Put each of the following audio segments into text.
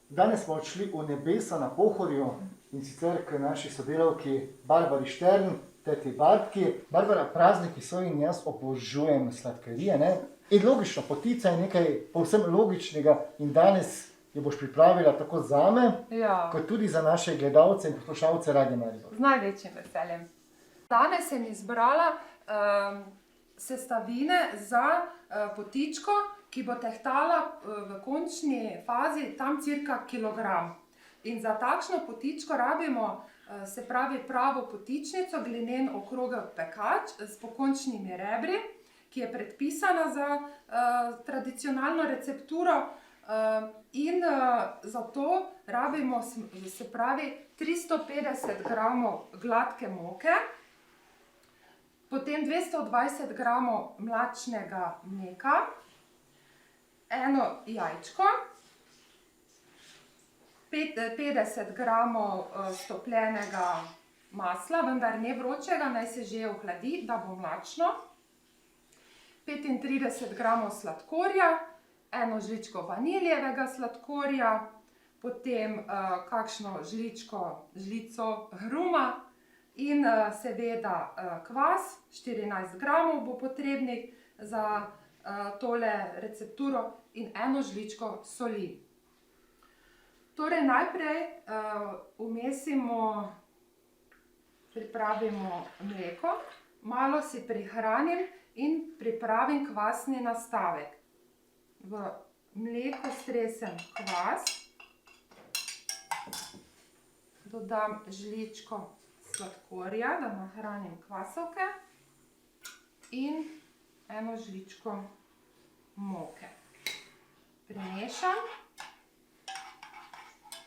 Danes smo odšli v nebesa na Pohorju in sicer k naši sodelavki Barbari Štern, teti Barbki. Barbara, prazniki so in jaz obožujem sladkarije, ne? In logično, potica je nekaj povsem logičnega in danes jo boš pripravila tako zame, kot tudi za naše gledalce in poslušalce Radia Maribor. Z največjim veseljem. Danes sem izbrala sestavine za potičko, ki bo tehtala v končni fazi tam cirka kilogram. In za takšno potičko rabimo, se pravi, pravo potičnico, glinen okrogel pekač s pokončnimi rebri, ki je predpisana za tradicionalno recepturo. In zato rabimo, se pravi, 350 gramov gladke moke, potem 220 gramov mlačnega mleka, eno jajčko, 50 gramov stopljenega masla, vendar ne vročega, naj se že ohladi, da bo mlačno, 35 gramov sladkorja, eno žličko vaniljevega sladkorja, potem kakšno žlico hruma in seveda kvas, 14 gramov bo potrebnih za tole recepturo in eno žličko soli. Torej najprej pripravimo mleko, malo si prihranim in pripravim kvasni nastavek. V mleko stresem kvas, dodam žličko sladkorja, da nahranim kvasovke in eno žličko moke. Primešam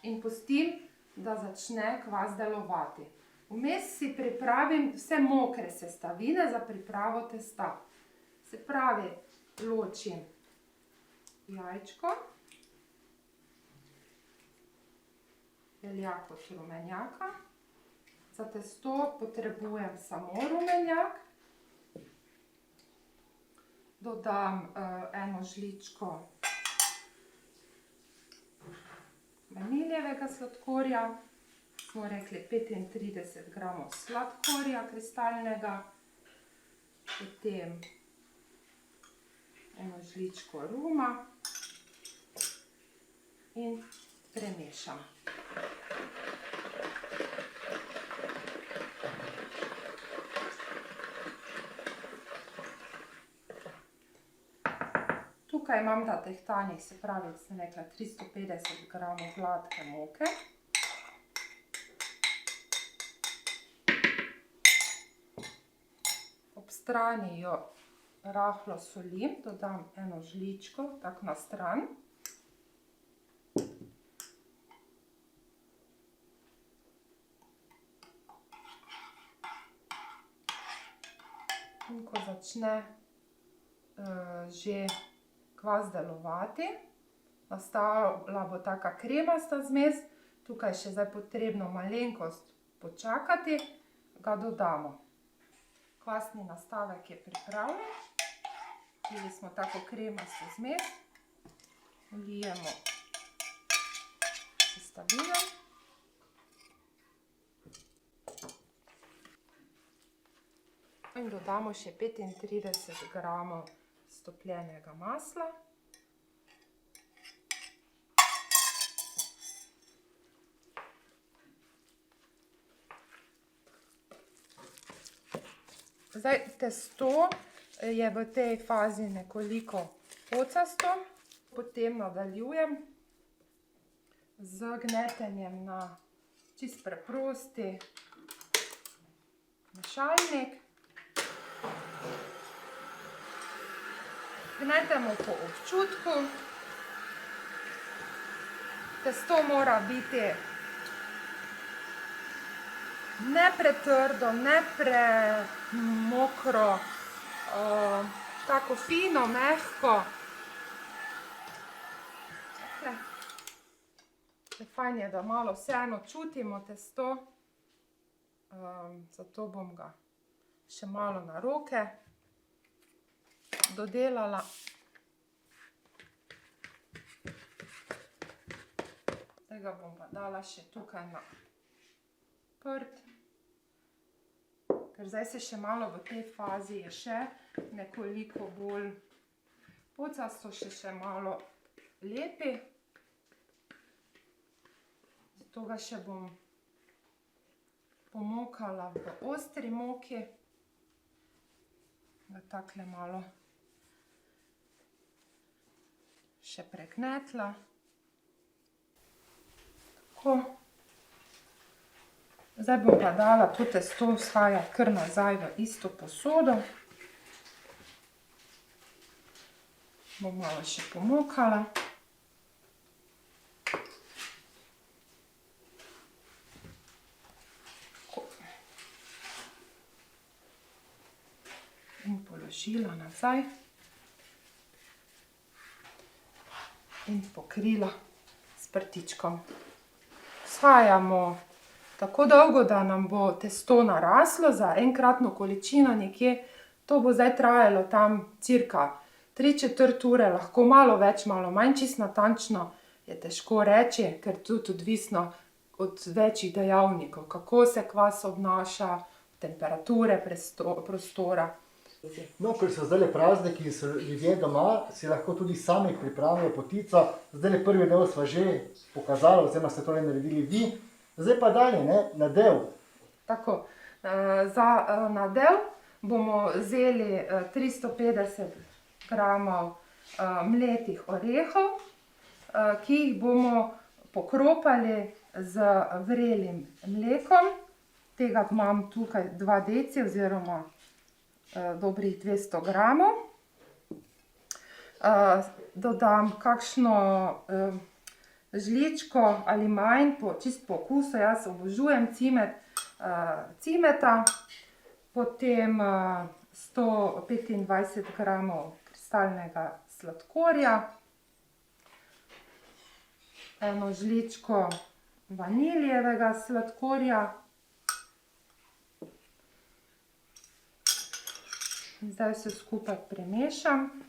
in pustim, da začne kvas delovati. Vmes si pripravim vse mokre sestavine za pripravo testa. Se pravi, ločim jajčko, beljak od rumenjaka. Za testo potrebujem samo rumenjak. Dodam eno žličko vaniljevega sladkorja, smo rekli 35 gramov sladkorja kristalnega, potem eno žličko ruma in premešam. Tukaj imam ta tehtanih, se pravi, sem rekla 350 gramov gladke moke. Ob strani jo rahlo solim, dodam eno žličko, tako na stran. In ko začne že kvas delovati, nastala bo taka kremasta zmes, tukaj še zdaj potrebno malenkost počakati, ga dodamo. Kvasni nastavek je pripravljen, dobili smo tako kremasto zmes, vlijemo sestavine. In dodamo še 35 gramov stopljenega masla. Zdaj, testo je v tej fazi nekoliko pocasto, potem nadaljujem z gnetenjem na čisto preprosti mešalnik. Gnetemo po občutku. Testo mora biti ne pretrdo, ne premokro, tako fino, mehko. Fajn je, da malo vseeno čutimo testo, zato bom ga še malo na roke dodelala. Tega bom pa dala še tukaj na prt. Ker zdaj se še malo v tej fazi je še nekoliko bolj pocasto, še malo lepi. Zato ga še bom pomokala v ostri moki. Ga takle malo še preknetla. Tako. Zdaj bom pa dala to testo vzhajati kar nazaj v isto posodo. Bom malo še pomokala. In položila nazaj. In pokrila s prtičkom. Vzhajamo tako dolgo, da nam bo testo naraslo za enkratno količino nekje. To bo zdaj trajalo tam cirka 3/4 ure, lahko malo več, malo manj, čisto natančno je težko reči, ker tudi odvisno od večjih dejavnikov, kako se kvas obnaša, temperature prostora. No, ker so zdaj prazniki in so ljudje doma, si lahko tudi sami pripravijo potico. Zdaj prvi del sva že pokazala, oziroma ste to naredili vi. Zdaj pa dalje, ne, nadev. Tako, za nadev bomo vzeli 350 gramov mletih orehov, ki jih bomo pokropali z vrelim mlekom. Tega imam tukaj 2 deci oziroma dobrih 200 gramov. Dodam kakšno žličko ali manj, čisto po okusu, jaz obožujem cimeta, potem 125 gramov kristalnega sladkorja, eno žličko vaniljevega sladkorja. Zdaj vse skupaj premešam.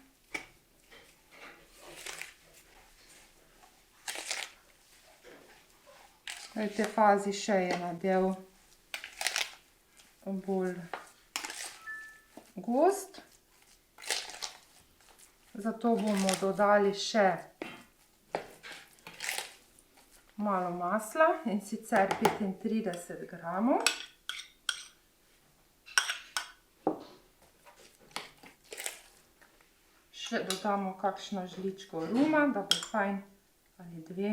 V tej fazi še je nadev bolj gost. Zato bomo dodali še malo masla, in sicer 35 gramov. Še dodamo kakšno žličko ruma, da bo fajn, ali 2,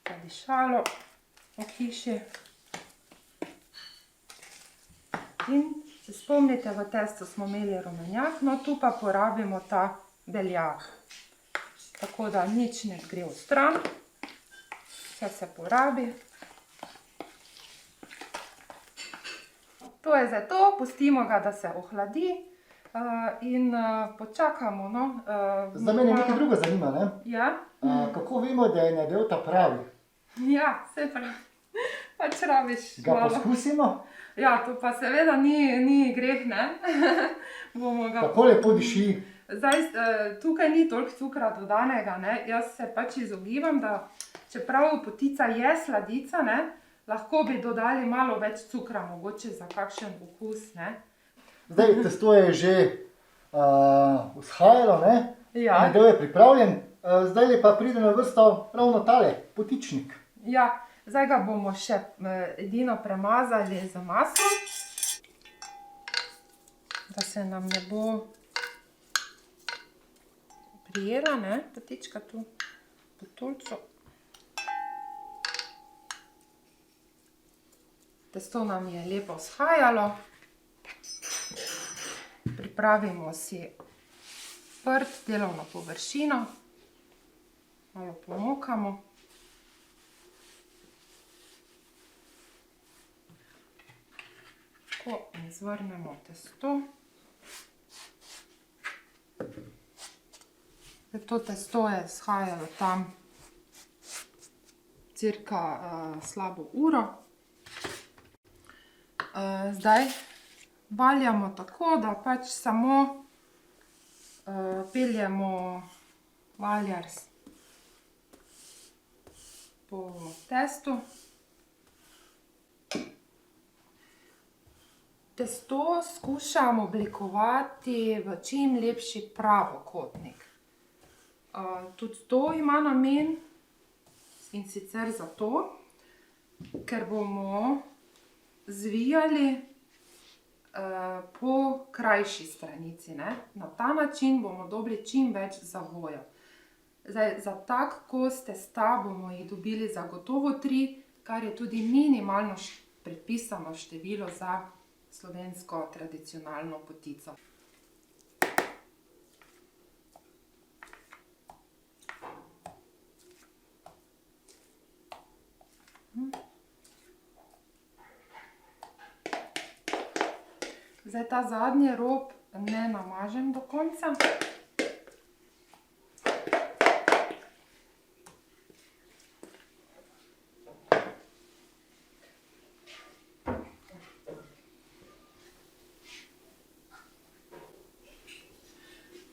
zadišalo v hiši. In se spomnite, v testu smo imeli rumenjak, no tu pa porabimo ta beljak. Tako da nič ne gre v stran, vse se porabi. To je zdaj to, pustimo ga, da se ohladi. In počakamo, no. Zdaj mene nekaj drugo zanima, ne? Ja? Kako vemo, da je nadev ta pravi? Ja, saj prav. Pač rabiš Ga malo. poskusimo? Ja, to pa seveda ni greh, ne. Bomo ga... Kako lepo diši. Zdaj, tukaj ni toliko cukra dodanega, ne. Jaz se pač izogibam, da čeprav potica je sladica, ne, lahko bi dodali malo več cukra, mogoče za kakšen okus, ne. Zdaj, testo je že vzhajalo, ne? Ja. Nadev je pripravljen. Zdaj pa pride na vrsto ravno tale, potičnik. Ja, zdaj ga bomo še edino premazali z maslom, da se nam ne bo prijela, ne, potička tu po tulcu. Testo nam je lepo vzhajalo. Pripravimo si prt, delovno površino, malo pomokamo. Tako, in zvrnemo testo. To testo je vzhajalo tam cirka slabo uro. Zdaj valjamo tako, da pač samo peljemo valjar po testu. Testo skušam oblikovati v čim lepši pravokotnik. Tudi to ima namen, in sicer zato, ker bomo zvijali po krajši stranici, ne. Na ta način bomo dobili čim več zavojev. Zdaj, za tak kos testa bomo jih dobili zagotovo 3, kar je tudi minimalno predpisano število za slovensko tradicionalno potico. Zdaj ta zadnji rob ne namažem do konca.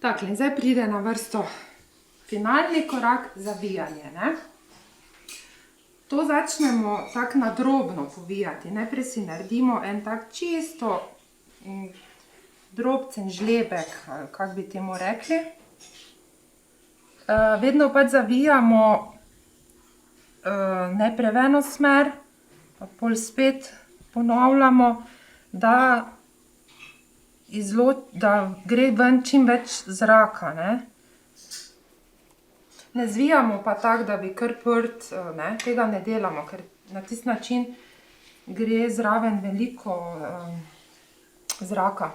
Takle, in zdaj pride na vrsto finalni korak, zavijanje, ne. To začnemo tako na drobno povijati. Najprej si naredimo en tak čisto drobcen žlebek, ali kako bi temu rekli. Vedno pač zavijamo najprej v eno smer, pa pol spet ponavljamo, da gre ven čim več zraka, ne. Ne zvijamo pa tako, da bi kar prt, ne, tega ne delamo, ker na tisti način gre zraven veliko zraka.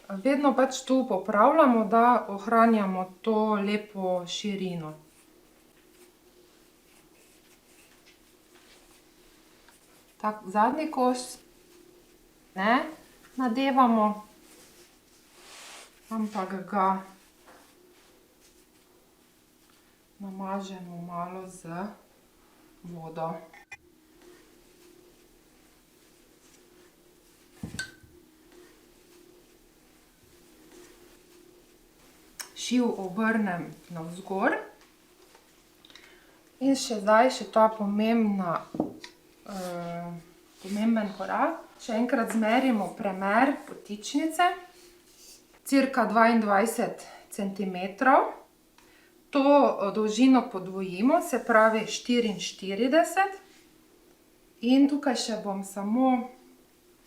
Vedno pač tu popravljamo, da ohranjamo to lepo širino. Tako, zadnji kos, ne, nadevamo, ampak ga namažemo malo z vodo. Šiv obrnem navzgor. In zdaj še ta pomemben korak. Še enkrat zmerimo premer potičnice. Cirka 22 centimetrov. To dolžino podvojimo, se pravi 44. In tukaj še bom samo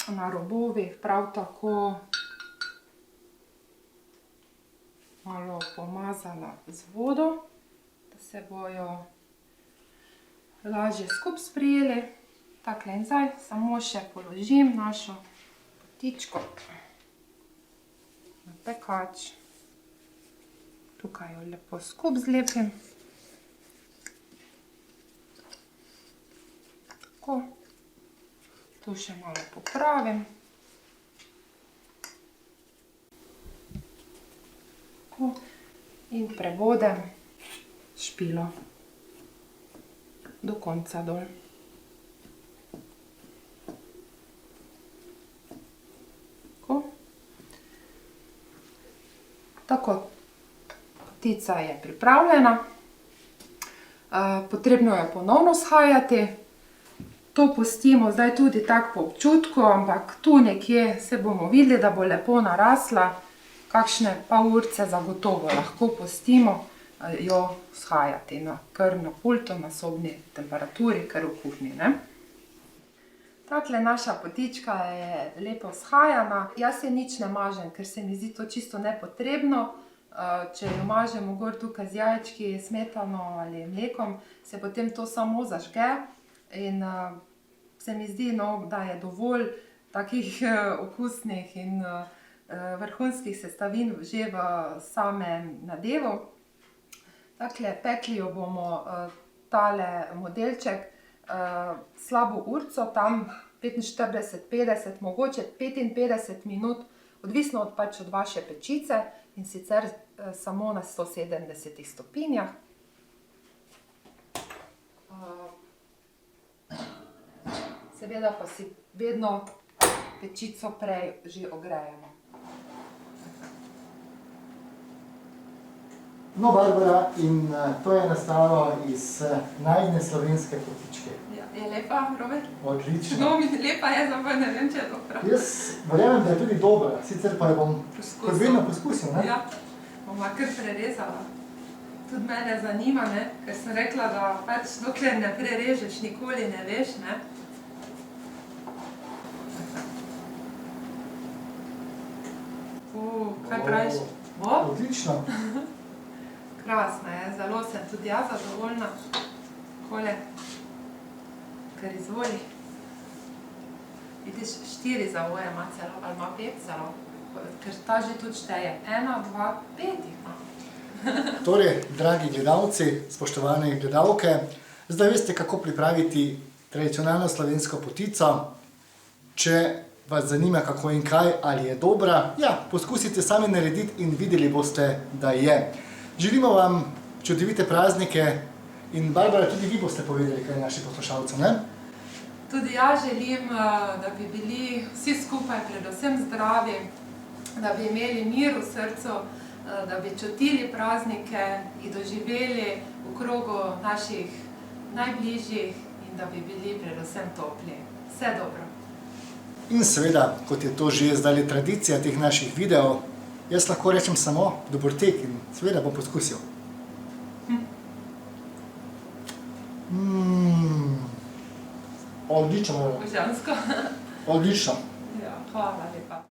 na robovih prav tako malo pomazala z vodo, da se bojo lažje skupaj sprijeli. Takle, in zdaj samo še položim našo potičko na pekač. Tukaj jo lepo skupaj zlepim. Tako. Tu še malo popravim. Tako. In prebodem špilo do konca dol. Tako. Tako. Potica je pripravljena. Potrebno jo je ponovno shajati. To pustimo zdaj tudi tako po občutku, ampak tu nekje se bomo videli, da bo lepo narasla. Kakšne pol urice zagotovo lahko pustimo jo shajati kar na pultu, na sobni temperaturi, kar v kuhinji, ne. Takle naša potička je lepo shajana. Jaz je nič ne mažem, ker se mi zdi to čisto nepotrebno. Če jo mažemo gor tukaj z jajčki, smetano ali mlekom, se potem to samo zažge in se mi zdi, da je dovolj takih okusnih in vrhunskih sestavin že v samem nadevu. Takle, pekli jo bomo tale modelček slabo urico, tam 45-50, mogoče 55 minut, odvisno pač od vaše pečice, in sicer samo na 170 stopinjah. Seveda pa si vedno pečico prej že ogrejemo. No, Barbara, in to je nastalo iz najdne slovenske potičke. Ja, je lepa, Robert? Odlično. No, lepa je, zdaj ne vem, če je dobra. Jaz verjamem, da je tudi dobra, sicer pa jo bom Poskusil. kot vedno poskusil. Ne? Ja, bova kar prerezala. Tudi mene zanima, ne? Ker sem rekla, da pač dokler ne prerežeš, nikoli ne veš. Ne? Kaj praviš? O, Odlično. krasna je, zelo sem tudi jaz zadovoljna. Kole, ker izvoli. Vidiš, 4 zavoje ima celo, ali ima 5 celo. Ker ta že tudi šteje. 1, 2, 5 jih ima. Torej, dragi gledalci, spoštovane gledalke, zdaj veste, kako pripraviti tradicionalno slovensko potico. Če vas zanima, kako in kaj, ali je dobra, ja, poskusite sami narediti in videli boste, da je. Želimo vam čudovite praznike in Barbara, tudi vi boste povedali, kaj naši poslušalci, ne? Tudi jaz želim, da bi bili vsi skupaj predvsem zdravi, da bi imeli mir v srcu, da bi čutili praznike in doživeli v krogu naših najbližjih in da bi bili predvsem topli. Vse dobro. In seveda, kot je to že zdaj tradicija teh naših videov, jaz lahko rečem samo dobrtek in seveda bom poskusil. Odlično. Božansko. Odlično. Ja, hvala lepa.